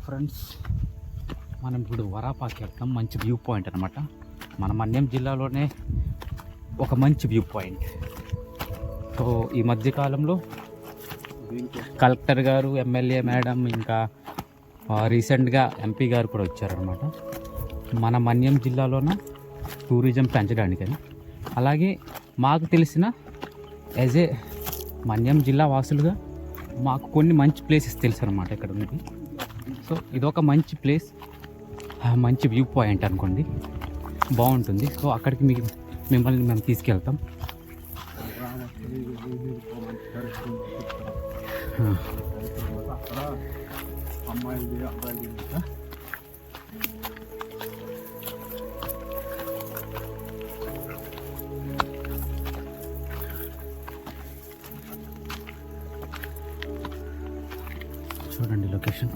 Friends, మనం ఇప్పుడు వరాపాకి వెళ్తాం. మంచి వ్యూ పాయింట్ అనమాట. మన మన్యం జిల్లాలోనే ఒక మంచి వ్యూ పాయింట్. సో ఈ మధ్యకాలంలో కలెక్టర్ గారు, ఎమ్మెల్యే మేడం, ఇంకా రీసెంట్గా ఎంపీ గారు కూడా వచ్చారనమాట మన మన్యం జిల్లాలోన టూరిజం పెంచడానికని. అలాగే మాకు తెలిసిన యాజ్ ఏ మన్యం జిల్లా వాసులుగా మాకు కొన్ని మంచి ప్లేసెస్ తెలుసు అనమాట ఇక్కడ ఉంది. సో ఇదొక మంచి ప్లేస్, మంచి వ్యూ పాయింట్ అనుకోండి, బాగుంటుంది. సో అక్కడికి మిమ్మల్ని మేము తీసుకెళ్తాం. చూడండి లొకేషన్.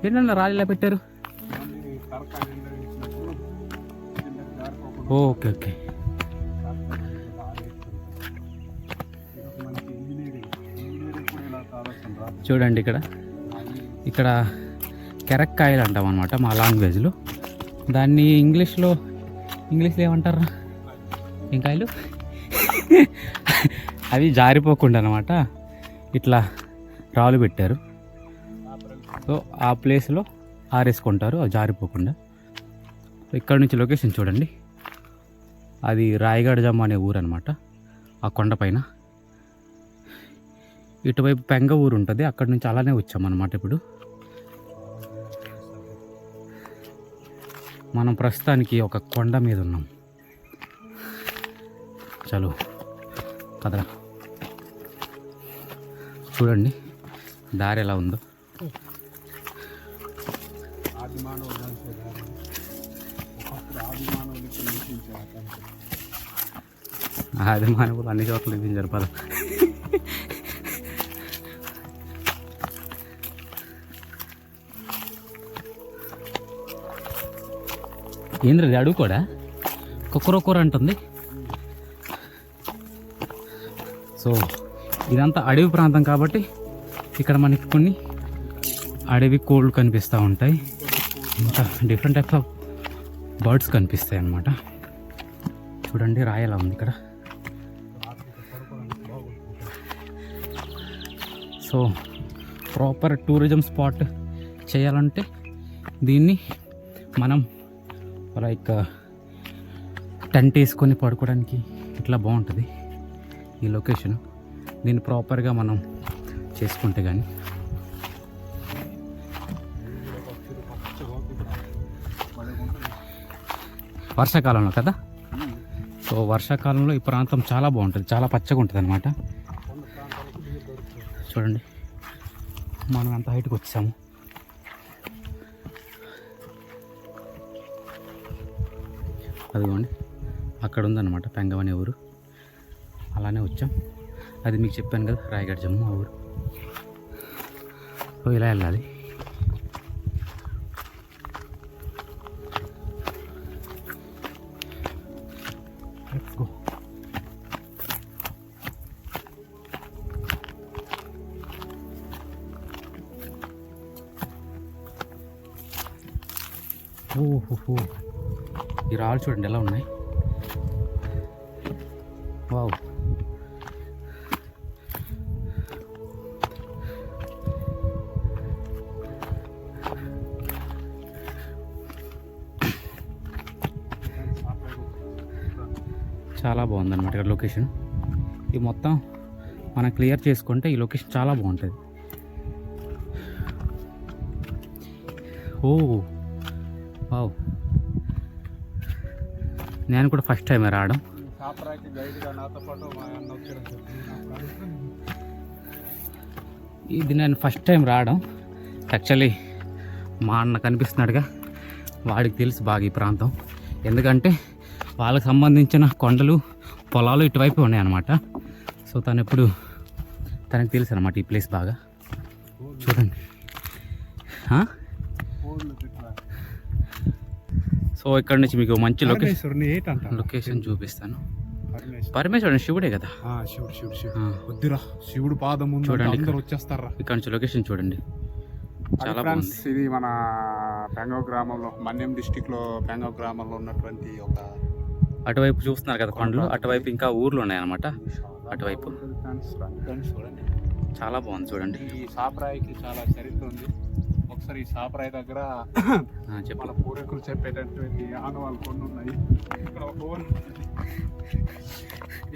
ఏంటన్నా రాజులా పెట్టారు? Okay okay. చూడండి ఇక్కడ కెరక్కాయలు అంటాం అనమాట మా లాంగ్వేజ్లో. దాన్ని ఇంగ్లీష్లో ఏమంటారా? ఏం కాయలు? అవి జారిపోకుండా అనమాట ఇట్లా రాళ్ళు పెట్టారు. సో ఆ ప్లేస్లో ఆరేసుకుంటారు అవి జారిపోకుండా. ఇక్కడ నుంచి లొకేషన్ చూడండి. అది రాయగడజమ్మ అనే ఊరు అనమాట. ఆ కొండపైన ఇటువైపు పెంగ ఊరు ఉంటుంది. అక్కడ నుంచి అలానే వచ్చామన్నమాట. ఇప్పుడు మనం ప్రస్తుతానికి ఒక కొండ మీద ఉన్నాం. చలో కదరా. చూడండి దారి ఎలా ఉందో. ఆది మానవులు అన్ని చోట్ల నివసించారు. పద. ఏంద్రది అడుగు కూడా కుక్కరొక్కర అంటుంది. సో ఇదంతా అడవి ప్రాంతం కాబట్టి ఇక్కడ మనకి కొన్ని అడవి కోళ్ళు కనిపిస్తూ ఉంటాయి. ఇంకా డిఫరెంట్ టైప్స్ ఆఫ్ బర్డ్స్ కనిపిస్తాయి అన్నమాట. చూడండి రాయి ఎలా ఉంది ఇక్కడ. సో ప్రాపర్ టూరిజం స్పాట్ చేయాలంటే దీన్ని మనం లైక్ టెంట్ వేసుకొని పడుకోవడానికి ఇట్లా బాగుంటుంది ఈ లొకేషన్. దీన్ని ప్రాపర్గా మనం చేసుకుంటే కానీ. వర్షాకాలంలో కదా. సో వర్షాకాలంలో ఈ ప్రాంతం చాలా బాగుంటుంది, చాలా పచ్చగా ఉంటుంది అనమాట. చూడండి మనం ఎంత హైట్కి వచ్చాము. అదిగోండి అక్కడ ఉందన్నమాట పెంగం అనే ఊరు. అలానే వచ్చాం. అది మీకు చెప్పాను కదా రాయగడజమ్మ ఊరు. సో ఇలా వెళ్ళాలి. Let's go. ఓహో, ఈ రాళ్ళు చూడండి ఎలా ఉన్నాయి. వావ్. చాలా బాగుందన్నమాట ఇక్కడ లొకేషన్. ఇది మొత్తం మనం క్లియర్ చేసుకుంటే ఈ లొకేషన్ చాలా బాగుంటుంది. ఓ వావ్. నేను కూడా ఫస్ట్ టైం రావడం. ఇది నేను ఫస్ట్ టైం రావడం. యాక్చువల్లీ మా అన్న కనిపిస్తున్నాడుగా, వాడికి తెలుసు బాగా ఈ ప్రాంతం. ఎందుకంటే వాళ్ళకి సంబంధించిన కొండలు, పొలాలు ఇటువైపు ఉన్నాయన్నమాట. సో తనకు తెలుసు అనమాట ఈ ప్లేస్ బాగా. చూడండి. సో ఇక్కడ నుంచి మీకు మంచి లొకేషన్ చూపిస్తాను. పరమేశ్వరుడు శివుడే కదా. శివుడు పాదం చూడండి. ఇక్కడ నుంచి లొకేషన్ చూడండి. చాలా ఫ్రెండ్స్, బాగుంది. ఇది మన పెంగావ్ గ్రామంలో, మన్యం డిస్టిక్లో పెంగావ్ గ్రామంలో ఉన్నటువంటి ఒక అటువైపు చూస్తున్నారు కదా కొండలు, అటువైపు ఇంకా ఊర్లు ఉన్నాయన్నమాట. అటువైపు ఫ్రెండ్స్ చూడండి, చాలా బాగుంది చూడండి. ఈ సాప్రాయికి చాలా చరిత్ర ఉంది. ఒకసారి ఈ సాప్రాయి దగ్గర చెప్పు. మన పూర్వీకులు చెప్పేటటువంటి ఆనవాళ్ళు కొన్ని ఉన్నాయి. ఇక్కడ ఒక ఊరు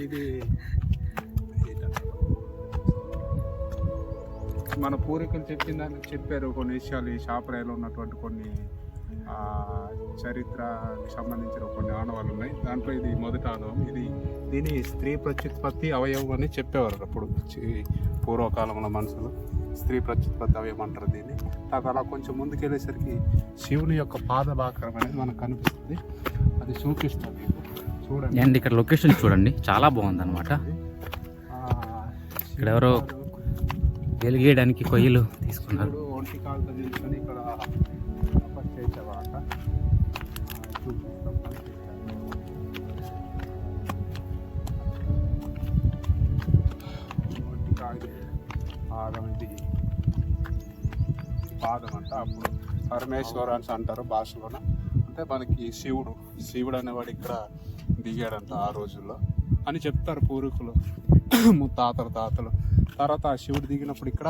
ఇది మన పూర్వీకులు చెప్పిందని చెప్పారు కొన్ని విషయాలు. ఈ సాప్రాయిలో ఉన్నటువంటి కొన్ని చరిత్రకి సంబంధించిన కొన్ని ఆనవాళ్ళు ఉన్నాయి. దాంట్లో ఇది మొదటి ఆనవం. దీని స్త్రీ ప్రత్యుత్పత్తి అవయవం అని చెప్పేవారు అప్పుడు పూర్వకాలంలో మనుషులు. స్త్రీ ప్రత్యుత్పత్తి అవయవం అంటారు దీన్ని. నాకు అలా కొంచెం ముందుకెళ్ళేసరికి శివుని యొక్క పాదభాకరం అనేది మనకు కనిపిస్తుంది. అది చూపిస్తుంది చూడండి. అండ్ ఇక్కడ లొకేషన్ చూడండి, చాలా బాగుంది అనమాట. ఇక్కడ ఎవరో వెలిగేయడానికి కొయ్యలు తీసుకున్నారు. ఒంటి కాలుతో నిల్చుని ఇక్కడ చేసేవాట చూపిస్తాం. ఒంటి కాలు పాదం, ఇది పాదం అంట. అప్పుడు పరమేశ్వర అని అంటారు భాషలోన. అంటే మనకి శివుడు అనేవాడు ఇక్కడ దిగాడంట ఆ రోజుల్లో అని చెప్తారు పూర్వీకులు, తాతలు. తర్వాత ఆ శివుడు దిగినప్పుడు ఇక్కడ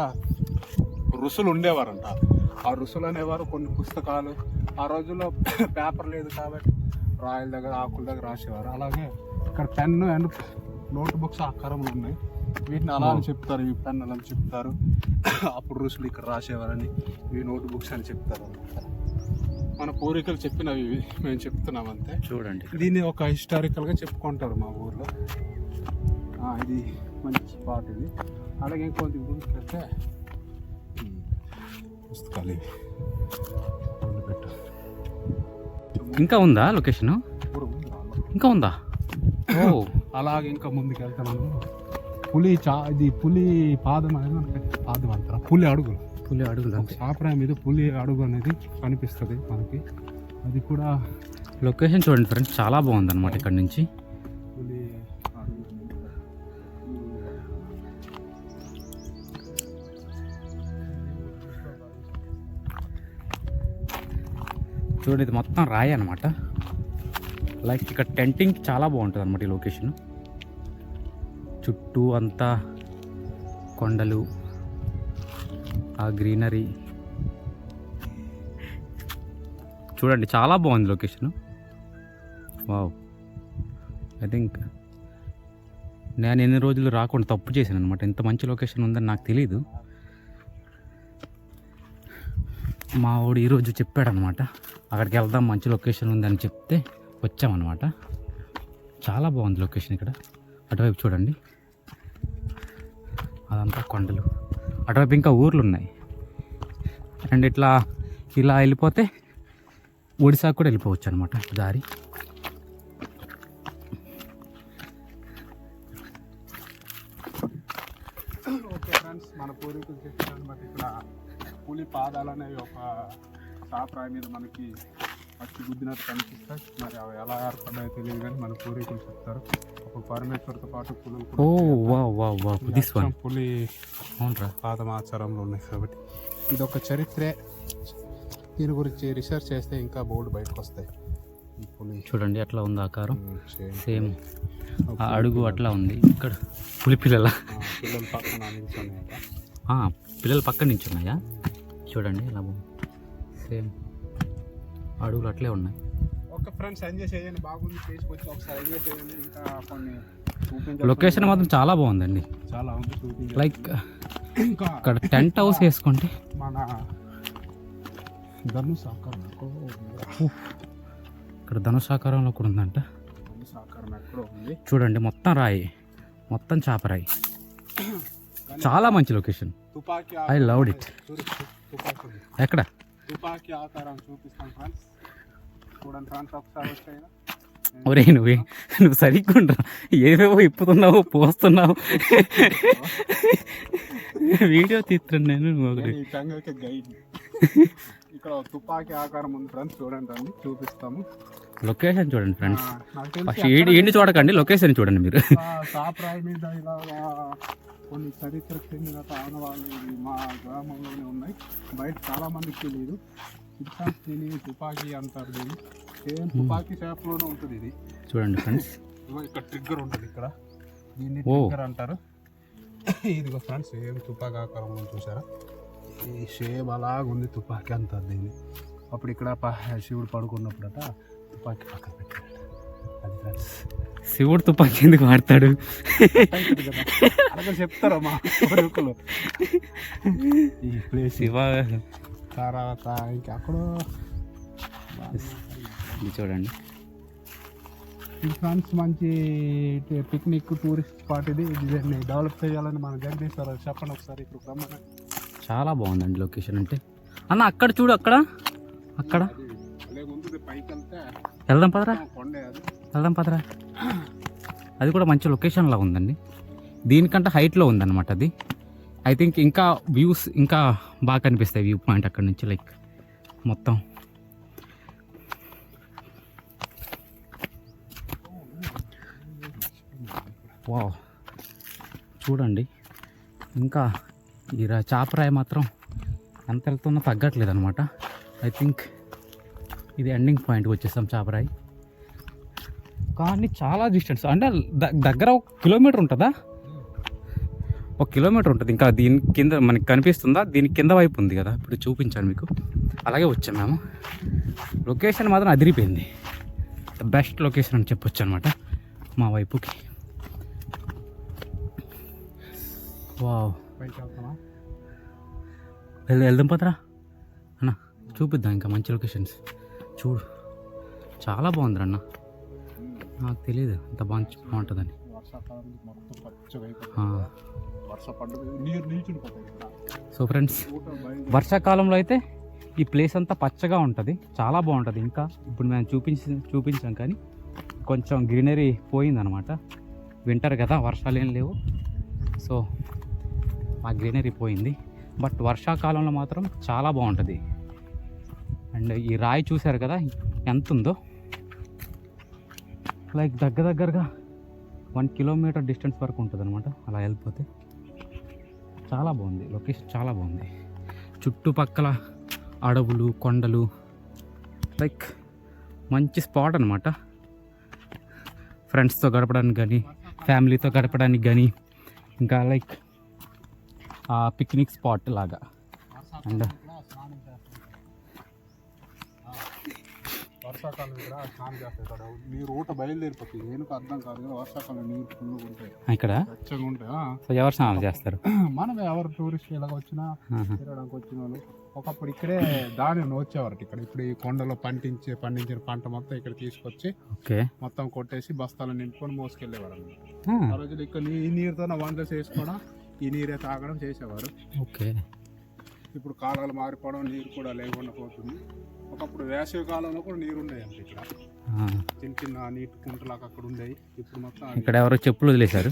ఋషులు ఉండేవారంట. ఆ ఋషులు అనేవారు కొన్ని పుస్తకాలు, ఆ రోజుల్లో పేపర్ లేదు కాబట్టి రాయల దగ్గర, ఆకుల దగ్గర రాసేవారు. అలాగే ఇక్కడ పెన్ను అండ్ నోట్ బుక్స్ ఆకారంలో ఉన్నాయి. వీటిని అలా అని చెప్తారు, ఇవి పెన్నులు అని చెప్తారు. అప్పుడు ఋషులు ఇక్కడ రాసేవారని, ఇవి నోట్ బుక్స్ అని చెప్తారు అనమాట. మన పూర్వీకులు చెప్పినవి ఇవి మేము చెప్తున్నాం అంతే. చూడండి, దీన్ని ఒక హిస్టారికల్గా చెప్పుకుంటారు మా ఊర్లో. ఇది మంచి స్పాట్ ఇది. అలాగే ఇంకొంత గురించి పుస్తకాలు ఇవి పెట్టు. ఇంకా ఉందా లొకేషన్? ఇంకా ఉందా? ఓ, అలాగే ఇంకా ముందుకు వెళ్తున్నాను. ఇది పులి పాదం అనేది మనకి పాదం అంటారు. పులి అడుగులు సాప్రాయం మీద పులి అడుగు అనేది కనిపిస్తుంది మనకి. అది కూడా లొకేషన్ చూడండి ఫ్రెండ్స్, చాలా బాగుంది అనమాట. ఇక్కడ నుంచి పులి అడుగు చూడండి, ఇది మొత్తం రాయి అనమాట. లైక్ ఇక్కడ టెంటింగ్ చాలా బాగుంటుంది అనమాట ఈ లొకేషన్. చుట్టూ అంతా కొండలు, ఆ గ్రీనరీ చూడండి, చాలా బాగుంది లొకేషన్. వావ్, ఐ థింక్ నేను ఎన్ని రోజులు రాకుండా తప్పు చేశాను అనమాట. ఇంత మంచి లొకేషన్ ఉందని నాకు తెలీదు. మా వాడు ఈరోజు చెప్పాడనమాట, అక్కడికి వెళ్దాం మంచి లొకేషన్ ఉందని చెప్తే వచ్చామన్నమాట. చాలా బాగుంది లొకేషన్. ఇక్కడ అటువైపు చూడండి, అదంతా కొండలు, అటువైపు ఇంకా ఊర్లు ఉన్నాయి. అండ్ ఇలా వెళ్ళిపోతే ఒడిశాకు కూడా వెళ్ళిపోవచ్చు అనమాట దారి. ఓకే ఫ్రెండ్స్, మన పూర్వీకులు చెప్పినమాట ఇక్కడ పులి పాదాలు అనేవి ఒక సాప్రాయి మీద మనకి వచ్చి గుద్దినట్టు కనిపిస్తాయి. మరి అవి ఎలా ఏర్పడ్డాయో తెలియదు కానీ మన పూర్వీకులు చెప్తారు. ఒక పరమేశ్వరితో పాటు పులి పాదం ఆచారంలో ఉన్నాయి కాబట్టి ఇది ఒక చరిత్రే. దీని గురించి రీసెర్చ్ చేస్తే ఇంకా బోర్డు బయటకు వస్తాయి. ఈ పులి చూడండి అట్లా ఉంది ఆకారం, సేమ్ అడుగు అట్లా ఉంది. ఇక్కడ పులి పిల్లల పక్కన పిల్లలు పక్కన నుంచి ఉన్నాయా? చూడండి ఇలా సేమ్ అడుగులు అట్లే ఉన్నాయి. ఓకే ఫ్రెండ్స్, ఎంజాయ్ చేయండి. బాగుంది ప్లేస్కి వచ్చి ఒకసారి ఎంజాయ్ చేయండి. ఇంకా కొన్ని లొకేషన్ మాత్రం చాలా బాగుందండి. చాలా ఉంది. లైక్ ఇంకా ఇక్కడ టెంట్ హౌస్ వేసుకుంటే మన ధనుసాకారం, ఇక్కడ ధనుసాకారంలో కూడా ఉందంట. ధనుసాకారం ఎక్కడో ఉంది చూడండి, మొత్తం రాయి, మొత్తం చాపరాయి. చాలా మంచి లొకేషన్. I loved it. ఎక్కడ తుపాకీ ఆకారం చూపిస్తాం ఫ్రెండ్స్. చూడండి ఫ్రెండ్స్, ఒకసారి వచ్చాయి. ఒరే నువ్వు సరిగ్గా ఉండరా, ఏవేవో ఇప్పుతున్నావు, పోస్తున్నావు, వీడియో తీస్తున్నాను నేను. గైడ్ ఇక్కడ తుపాకీ ఆకారం ఉంది ఫ్రెండ్స్, చూడండి రండి చూపిస్తాము. లొకేషన్ చూడండి ఫ్రెండ్స్, ఫస్ట్ ఏంటి చూడకండి, లొకేషన్ చూడండి మీరు. సాప్రాయి మీద ఇలా కొన్ని చరిత్రకు చెందిన ఆనవాళ్ళు ఇవి మా గ్రామంలోనే ఉన్నాయి. బయట చాలా మందికి తెలియదు. ఇంకా దీని తుపాకీ అంటారు. దీన్ని సేమ్ తుపాకీ షాప్లోనే ఉంటుంది ఇది. చూడండి ఫ్రెండ్స్, ఇక్కడ ట్రిగ్గర్ ఉంటుంది. ఇక్కడ దీన్ని ట్రిగ్గర్ అంటారు. ఇదిగో ఫ్రెండ్స్, సేమ్ తుపాకీ ఆకారంలో చూసారా? ఈ షేమ్ అలాగ ఉంది. తుపాకీ అంటారు దీన్ని. అప్పుడు ఇక్కడ శివుడు పడుకున్నప్పుడట తుపాకీ పక్కన పెట్టాడు. అది ఫ్రెండ్స్, శివుడు తుపాకీ ఎందుకు వాడతాడు? అలా చెప్తారా మా కొడుకులు. ఈ ప్లేస్ శివ తర్వాత ఇంకెక్కడో ఇది చూడండి ఫ్రెండ్స్, మంచి పిక్నిక్ టూరిస్ట్ స్పాట్ ఇది. దీన్ని డెవలప్ చేయాలని మన జగదీశ్వర చెప్పండి ఒకసారి. ఇక్కడ రమ్మని. చాలా బాగుందండి లొకేషన్. అంటే అన్న అక్కడ చూడు, అక్కడ ముందు పైకి వెళ్తే వెళ్దాం పదరా, కొండే అది. వెళ్దాం పదరా. అది కూడా మంచి లొకేషన్లా ఉందండి. దీనికంటే హైట్లో ఉందన్నమాట అది. ఐ థింక్ ఇంకా వ్యూస్ ఇంకా బాగా కనిపిస్తాయి. వ్యూ పాయింట్ అక్కడ నుంచి లైక్ మొత్తం. వావ్, చూడండి. ఇంకా ఈ చాపరాయి మాత్రం ఎంత వెళ్తున్నా తగ్గట్లేదు అనమాట. ఐ థింక్ ఇది ఎండింగ్ పాయింట్కి వచ్చేసాం చాపరాయి. కానీ చాలా డిస్టెన్స్, అంటే దగ్గర 1 కిలోమీటర్ ఉంటుందా? 1 కిలోమీటర్ ఉంటుంది. ఇంకా దీని కింద మనకి కనిపిస్తుందా? దీని కింద వైపు ఉంది కదా, ఇప్పుడు చూపించాను మీకు. అలాగే వచ్చాం మేము. లొకేషన్ మాత్రం అదిరిపోయింది. బెస్ట్ లొకేషన్ అని చెప్పొచ్చు అనమాట మా వైపుకి. వావ్, వెళ్దాం పదరా అన్న, చూపిద్దాం ఇంకా మంచి లొకేషన్స్. చూడు, చాలా బాగుంది అన్న. నాకు తెలియదు అంత బాగుంటుందని. సో ఫ్రెండ్స్, వర్షాకాలంలో అయితే ఈ ప్లేస్ అంతా పచ్చగా ఉంటుంది, చాలా బాగుంటుంది. ఇంకా ఇప్పుడు మేము చూపించాం కానీ కొంచెం గ్రీనరీ పోయిందనమాట. వింటర్ కదా, వర్షాలు ఏం లేవు. సో ఆ గ్రీనరీ పోయింది. బట్ వర్షాకాలంలో మాత్రం చాలా బాగుంటుంది. అండ్ ఈ రాయి చూశారు కదా ఎంత ఉందో. లైక్ దగ్గరగా 1 కిలోమీటర్ డిస్టెన్స్ వరకు ఉంటుంది అనమాట. అలా వెళ్ళిపోతే చాలా బాగుంది లొకేషన్, చాలా బాగుంది. చుట్టుపక్కల అడవులు, కొండలు, లైక్ మంచి స్పాట్ అనమాట. ఫ్రెండ్స్తో గడపడానికి కానీ, ఫ్యామిలీతో గడపడానికి కానీ, ఇంకా లైక్ పిక్నిక్ స్పాట్ లాగా. అండ్ వర్షాకాలం ఇక్కడ స్నానం చేస్తాయి. ఇక్కడ నీరు ఊట బయలుదేరిపోతుంది. నేను అర్థం కాదు కదా, వర్షాకాలం నీరు ఫుల్గా ఉంటాయి, ఇక్కడ వెచ్చగా ఉంటాయి. సో ఎవరు స్నానాలు చేస్తారు? మనం ఎవరు టూరిస్ట్ ఇలాగ వచ్చినా, తిరగడానికి వచ్చిన వాళ్ళు ఒకప్పుడు ఇక్కడే ధాన్యం వచ్చేవారు. ఇక్కడ ఇప్పుడు ఈ కొండలో పండించిన పంట మొత్తం ఇక్కడ తీసుకొచ్చి మొత్తం కొట్టేసి బస్తాలు నింపుకొని మోసుకెళ్ళేవారు అన్నమాట. ఆ రోజులు ఇక్కడ ఈ నీరుతో వంటలు చేసుకోవడం, ఈ నీరే తాగడం చేసేవారు. ఓకే. ఇప్పుడు కాలాలు మారిపోవడం, నీరు కూడా లేకుండా పోతుంది. ఒకప్పుడు వేసవి కాలంలో కూడా నీరు ఉండేది అంటే ఇక్కడ చిన్న నీటి కుంటలాగా అక్కడ ఉండేవి. ఇప్పుడు మొత్తం ఇక్కడ ఎవరో చెప్పులు వదిలేశారు.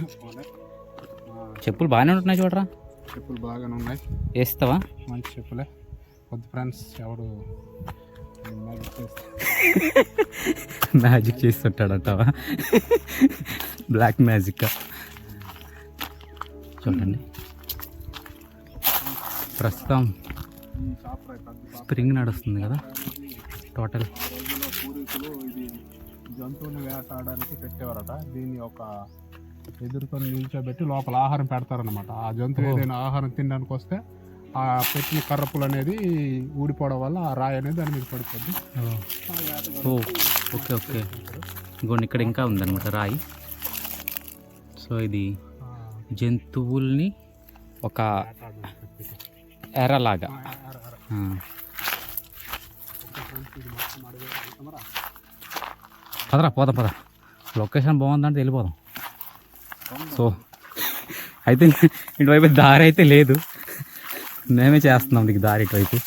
చెప్పులు బాగానే ఉంటున్నాయి చూడరా. చెప్పులు బాగానే ఉన్నాయి. వేస్తావా? మంచి చెప్పులే. కొద్ది ఫ్రెండ్స్ ఎవడు మ్యాజిక్ చేస్తుంటాడంటావా? Black magic. చూడండి, ప్రస్తుతం స్ప్రింగ్ నడుస్తుంది కదా టోటల్. పూర్వీకులు ఇది జంతువుని వేటాడడానికి పెట్టేవారట. దీన్ని ఒక ఎదురుతో నిల్చోబెట్టి లోపల ఆహారం పెడతారనమాట. ఆ జంతువు ఏదైనా ఆహారం తినడానికి వస్తే ఆ పెట్టిన కర్రపులు అనేది ఊడిపోవడం వల్ల ఆ రాయి అనేది దాని మీద పడిపోద్ది. Okay okay. ఇంకోండి ఇక్కడ ఇంకా ఉందన్నమాట రాయి. సో ఇది జంతువుల్ని ఒక ఎర్రలాగా. పోదాం. లొకేషన్ బాగుందంటే వెళ్ళిపోదాం. సో అయితే ఇటువైపు దారి అయితే లేదు, మేమే చేస్తున్నాం దీనికి దారి ఇటువైపు.